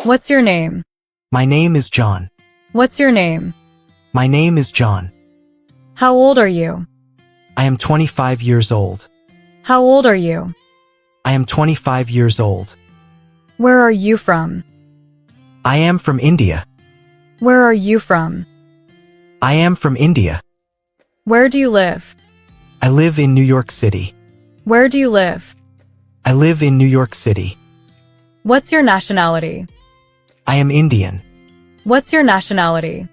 What's your name? My name is John. What's your name? My name is John. How old are you? I am 25 years old. How old are you? I am 25 years old. Where are you from? I am from India. Where are you from? I am from India. Where do you live? I live in New York City. Where do you live? I live in New York City. What's your nationality? I am Indian. What's your nationality?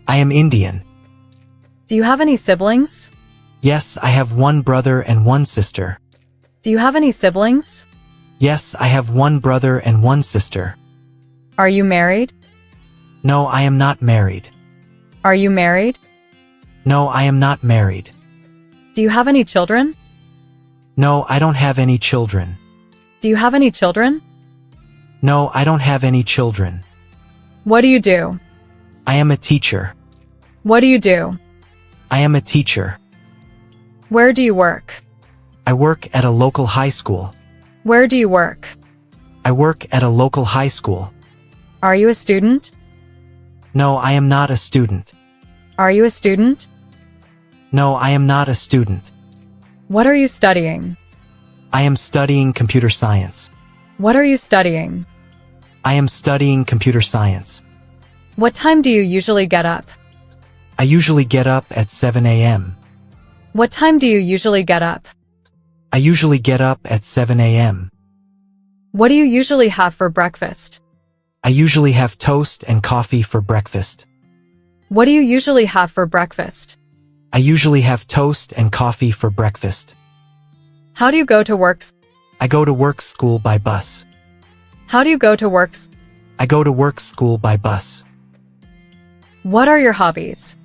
I am Indian. Do you have any siblings? Yes, I have one brother and one sister. Do you have any siblings? Yes, I have one brother and one sister. Are you married? No, I am not married. Are you married? No, I am not married. Do you have any children? No, I don't have any children. Do you have any children? No, I don't have any children. What do you do? I am a teacher. What do you do? I am a teacher. Where do you work? I work at a local high school. Where do you work? I work at a local high school. Are you a student? No, I am not a student. Are you a student? No, I am not a student. What are you studying? I am studying computer science. What are you studying? I am studying computer science. What time do you usually get up? I usually get up at 7 a.m. What time do you usually get up? I usually get up at 7 a.m. What do you usually have for breakfast? I usually have toast and coffee for breakfast. What do you usually have for breakfast? I usually have toast and coffee for breakfast. How do you go to work? I go to work school by bus. How do you go to work? I go to work school by bus. What are your hobbies?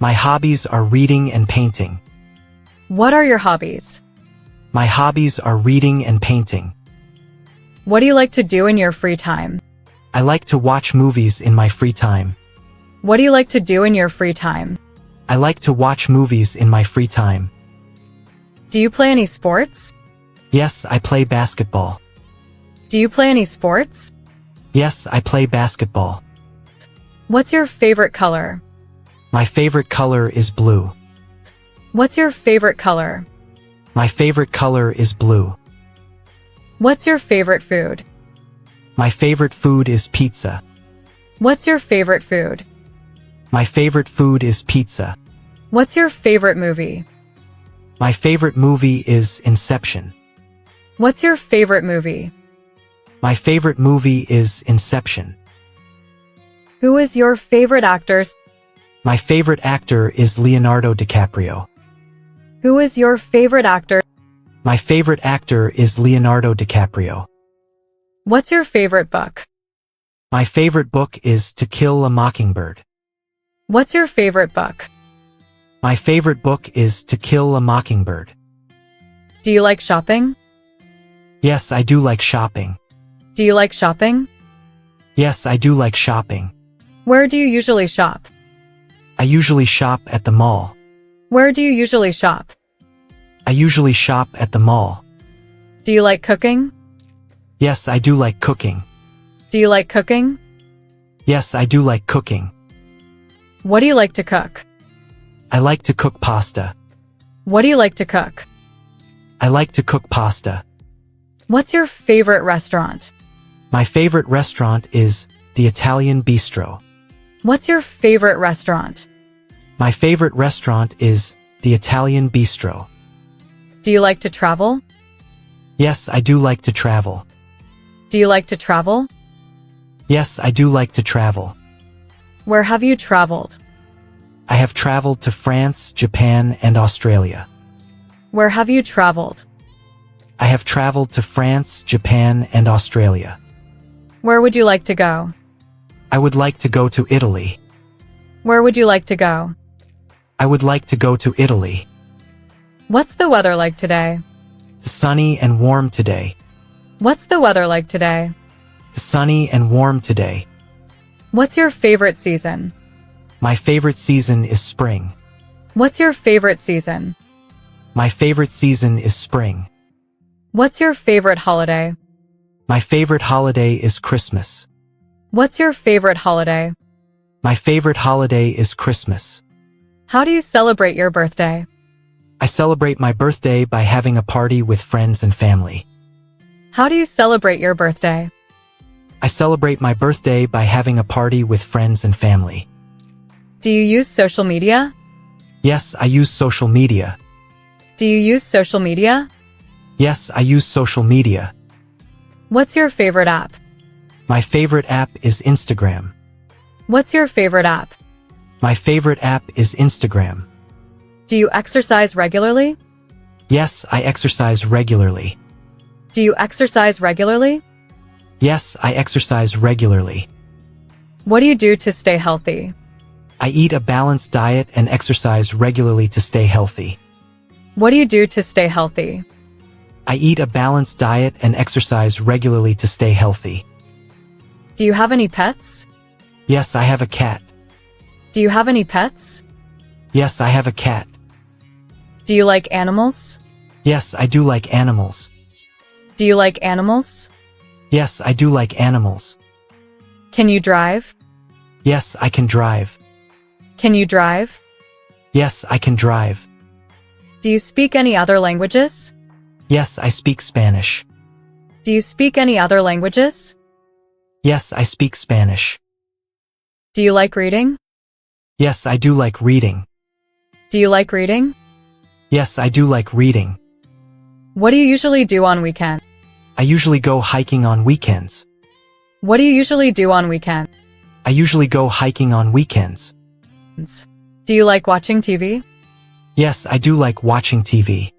My hobbies are reading and painting. What are your hobbies? My hobbies are reading and painting. What do you like to do in your free time? I like to watch movies in my free time. What do you like to do in your free time? I like to watch movies in my free time. Do you play any sports? Yes, I play basketball. Do you play any sports? Yes, I play basketball. What's your favorite color? My favorite color is blue. What's your favorite color? My favorite color is blue. What's your favorite food? My favorite food is pizza. What's your favorite food? My favorite food is pizza. What's your favorite movie? My favorite movie is Inception. What's your favorite movie? My favorite movie is Inception. Who is your favorite actor? My favorite actor is Leonardo DiCaprio. Who is your favorite actor? My favorite actor is Leonardo DiCaprio. What's your favorite book? My favorite book is To Kill a Mockingbird. What's your favorite book? My favorite book is To Kill a Mockingbird. Do you like shopping? Yes, I do like shopping. Do you like shopping? Yes, I do like shopping. Where do you usually shop? I usually shop at the mall. Where do you usually shop? I usually shop at the mall. Do you like cooking? Yes, I do like cooking. Do you like cooking? Yes, I do like cooking. What do you like to cook? I like to cook pasta. What do you like to cook? I like to cook pasta. What's your favorite restaurant? My favorite restaurant is the Italian Bistro. What's your favorite restaurant? My favorite restaurant is the Italian Bistro. Do you like to travel? Yes, I do like to travel. Do you like to travel? Yes, I do like to travel. Where have you traveled? I have traveled to France, Japan, and Australia. Where have you traveled? I have traveled to France, Japan, and Australia. Where would you like to go? I would like to go to Italy. Where would you like to go? I would like to go to Italy. What's the weather like today? It's sunny and warm today. What's the weather like today? It's sunny and warm today. What's your favorite season? My favorite season is spring. What's your favorite season? My favorite season is spring. What's your favorite holiday? My favorite holiday is Christmas. What's your favorite holiday? My favorite holiday is Christmas. How do you celebrate your birthday? I celebrate my birthday by having a party with friends and family. How do you celebrate your birthday? I celebrate my birthday by having a party with friends and family. Do you use social media? Yes, I use social media. Do you use social media? Yes, I use social media. What's your favorite app? My favorite app is Instagram. What's your favorite app? My favorite app is Instagram. Do you exercise regularly? Yes, I exercise regularly. Do you exercise regularly? Yes, I exercise regularly. What do you do to stay healthy? I eat a balanced diet and exercise regularly to stay healthy. What do you do to stay healthy? I eat a balanced diet and exercise regularly to stay healthy. Do you have any pets? Yes, I have a cat. Do you have any pets? Yes, I have a cat. Do you like animals? Yes, I do like animals. Do you like animals? Yes, I do like animals. Can you drive? Yes, I can drive. Can you drive? Yes, I can drive. Do you speak any other languages? Yes, I speak Spanish. Do you speak any other languages? Yes, I speak Spanish. Do you like reading? Yes, I do like reading. Do you like reading? Yes, I do like reading. What do you usually do on weekends? I usually go hiking on weekends. What do you usually do on weekends? I usually go hiking on weekends. Do you like watching TV? Yes, I do like watching TV.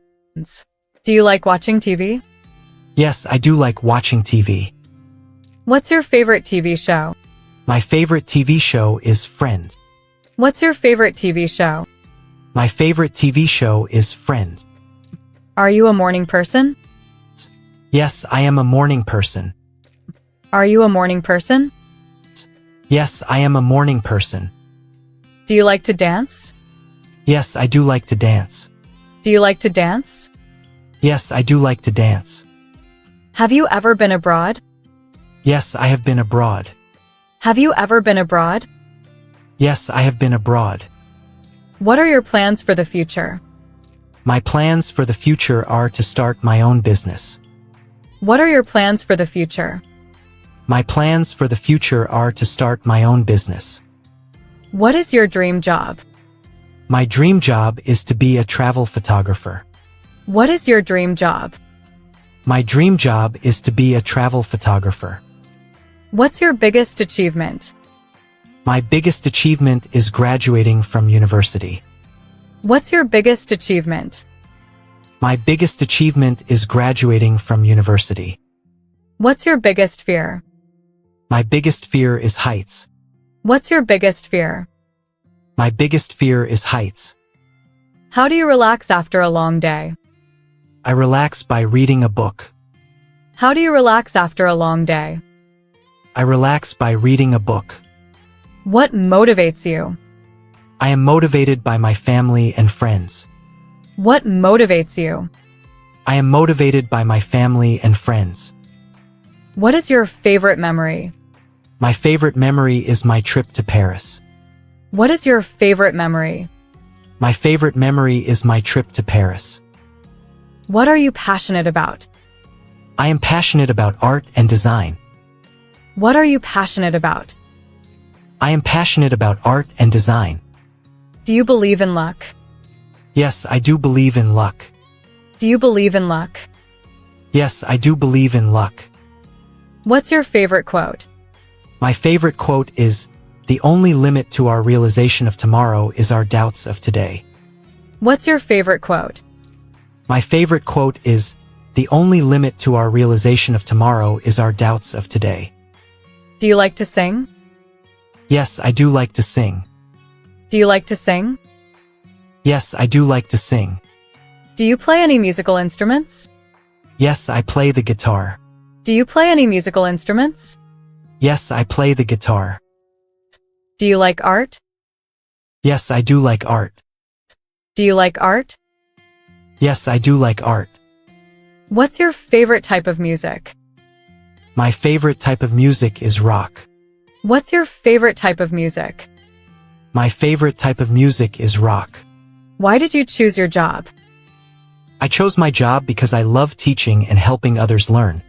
Do you like watching TV? Yes, I do like watching TV. What's your favorite TV show? My favorite TV show is Friends. What's your favorite TV show? My favorite TV show is Friends. Are you a morning person? Yes, I am a morning person. Are you a morning person? Yes, I am a morning person. Do you like to dance? Yes, I do like to dance. Do you like to dance? Yes, I do like to dance. Have you ever been abroad? Yes, I have been abroad. Have you ever been abroad? Yes, I have been abroad. What are your plans for the future? My plans for the future are to start my own business. What are your plans for the future? My plans for the future are to start my own business. What is your dream job? My dream job is to be a travel photographer. What is your dream job? My dream job is to be a travel photographer. What's your biggest achievement? My biggest achievement is graduating from university. What's your biggest achievement? My biggest achievement is graduating from university. What's your biggest fear? My biggest fear is heights. What's your biggest fear? My biggest fear is heights. How do you relax after a long day? I relax by reading a book. How do you relax after a long day? I relax by reading a book. What motivates you? I am motivated by my family and friends. What motivates you? I am motivated by my family and friends. What is your favorite memory? My favorite memory is my trip to Paris. What is your favorite memory? My favorite memory is my trip to Paris. What are you passionate about? I am passionate about art and design. What are you passionate about? I am passionate about art and design. Do you believe in luck? Yes, I do believe in luck. Do you believe in luck? Yes, I do believe in luck. What's your favorite quote? My favorite quote is, "The only limit to our realization of tomorrow is our doubts of today." What's your favorite quote? My favorite quote is, "The only limit to our realization of tomorrow is our doubts of today." Do you like to sing? Yes, I do like to sing. Do you like to sing? Yes, I do like to sing. Do you play any musical instruments? Yes, I play the guitar. Do you play any musical instruments? Yes, I play the guitar. Do you like art? Yes, I do like art. Do you like art? Yes, I do like art. What's your favorite type of music? My favorite type of music is rock. What's your favorite type of music? My favorite type of music is rock. Why did you choose your job? I chose my job because I love teaching and helping others learn.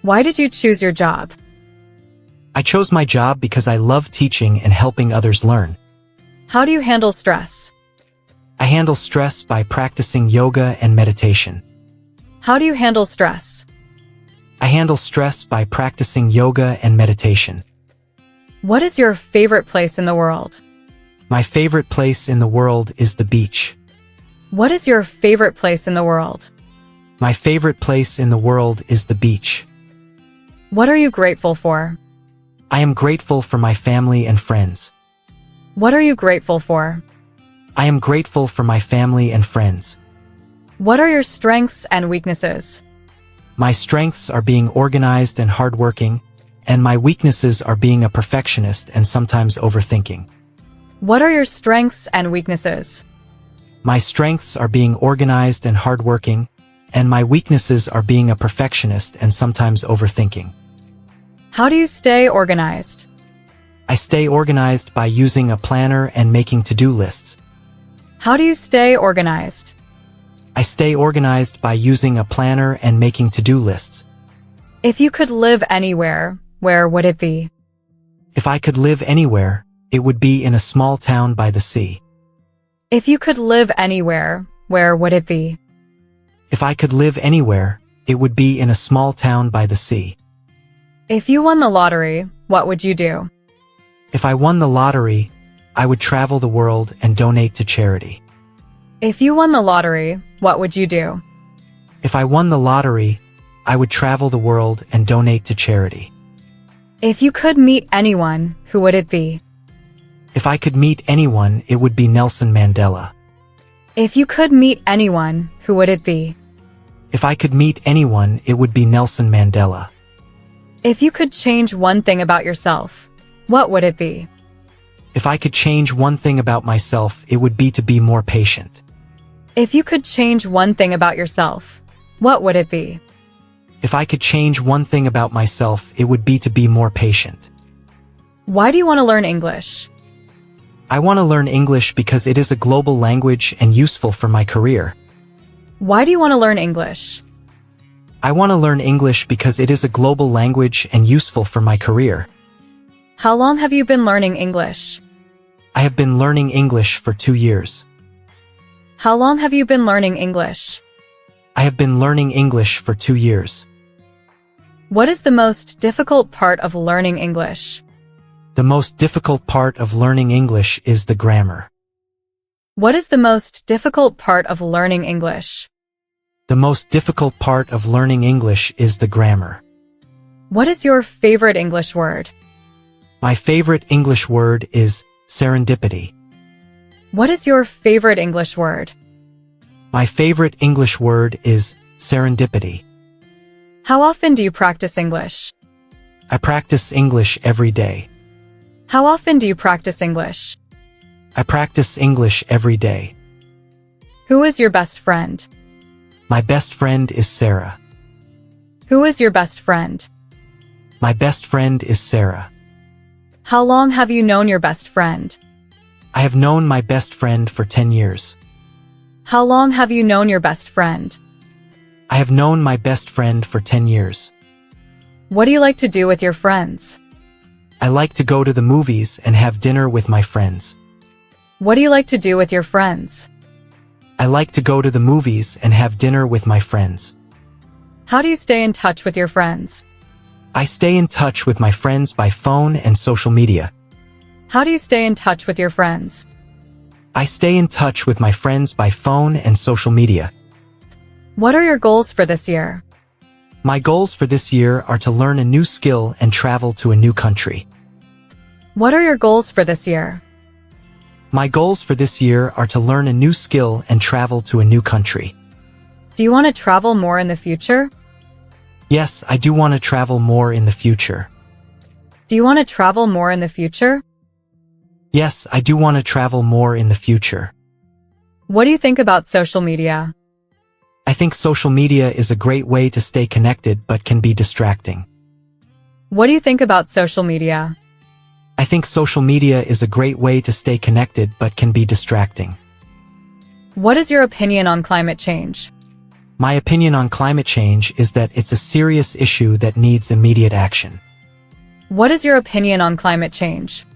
Why did you choose your job? I chose my job because I love teaching and helping others learn. How do you handle stress? I handle stress by practicing yoga and meditation. How do you handle stress? I handle stress by practicing yoga and meditation. What is your favorite place in the world? My favorite place in the world is the beach. What is your favorite place in the world? My favorite place in the world is the beach. What are you grateful for? I am grateful for my family and friends. What are you grateful for? I am grateful for my family and friends. What are your strengths and weaknesses? My strengths are being organized and hardworking, and my weaknesses are being a perfectionist and sometimes overthinking. What are your strengths and weaknesses? My strengths are being organized and hardworking, and my weaknesses are being a perfectionist and sometimes overthinking. How do you stay organized? I stay organized by using a planner and making to-do lists. How do you stay organized? I stay organized by using a planner and making to-do lists. If you could live anywhere, where would it be? If I could live anywhere, it would be in a small town by the sea. If you could live anywhere, where would it be? If I could live anywhere, it would be in a small town by the sea. If you won the lottery, what would you do? If I won the lottery, I would travel the world and donate to charity. If you won the lottery, what would you do? If I won the lottery, I would travel the world and donate to charity. If you could meet anyone, who would it be? If I could meet anyone, it would be Nelson Mandela. If you could meet anyone, who would it be? If I could meet anyone, it would be Nelson Mandela. If you could change one thing about yourself, what would it be? If I could change one thing about myself, it would be to be more patient. If you could change one thing about yourself, what would it be? If I could change one thing about myself, it would be to be more patient. Why do you want to learn English? I want to learn English because it is a global language and useful for my career. Why do you want to learn English? I want to learn English because it is a global language and useful for my career. How long have you been learning English? I have been learning English for 2 years. How long have you been learning English? I have been learning English for 2 years. What is the most difficult part of learning English? The most difficult part of learning English is the grammar. What is the most difficult part of learning English? The most difficult part of learning English is the grammar. What is your favorite English word? My favorite English word is serendipity. What is your favorite English word? My favorite English word is serendipity. How often do you practice English? I practice English every day. How often do you practice English? I practice English every day. Who is your best friend? My best friend is Sarah. Who is your best friend? My best friend is Sarah. How long have you known your best friend? I have known my best friend for 10 years. How long have you known your best friend? I have known my best friend for 10 years. What do you like to do with your friends? I like to go to the movies and have dinner with my friends. What do you like to do with your friends? I like to go to the movies and have dinner with my friends. How do you stay in touch with your friends? I stay in touch with my friends by phone and social media. How do you stay in touch with your friends? I stay in touch with my friends by phone and social media. What are your goals for this year? My goals for this year are to learn a new skill and travel to a new country. What are your goals for this year? My goals for this year are to learn a new skill and travel to a new country. Do you want to travel more in the future? Yes, I do want to travel more in the future. Do you want to travel more in the future? Yes, I do want to travel more in the future. What do you think about social media? I think social media is a great way to stay connected but can be distracting. What do you think about social media? I think social media is a great way to stay connected but can be distracting. What is your opinion on climate change? My opinion on climate change is that it's a serious issue that needs immediate action. What is your opinion on climate change?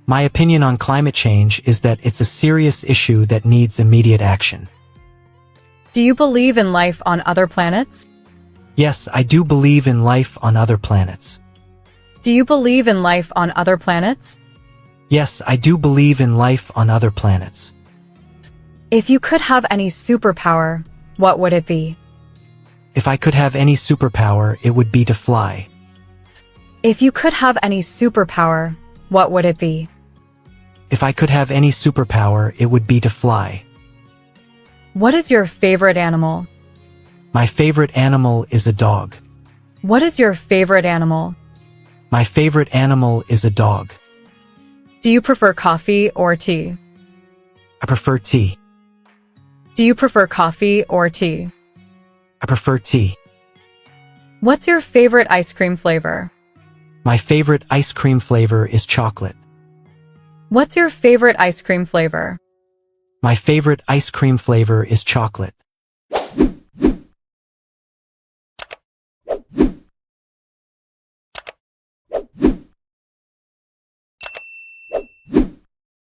My opinion on climate change is that it's a serious issue that needs immediate action. Do you believe in life on other planets? Yes, I do believe in life on other planets. Do you believe in life on other planets? Yes, I do believe in life on other planets. If you could have any superpower, what would it be? If I could have any superpower, it would be to fly. If you could have any superpower, what would it be? If I could have any superpower, it would be to fly. What is your favorite animal? My favorite animal is a dog. What is your favorite animal? My favorite animal is a dog. Do you prefer coffee or tea? I prefer tea. Do you prefer coffee or tea? I prefer tea. What's your favorite ice cream flavor? My favorite ice cream flavor is chocolate. What's your favorite ice cream flavor? My favorite ice cream flavor is chocolate.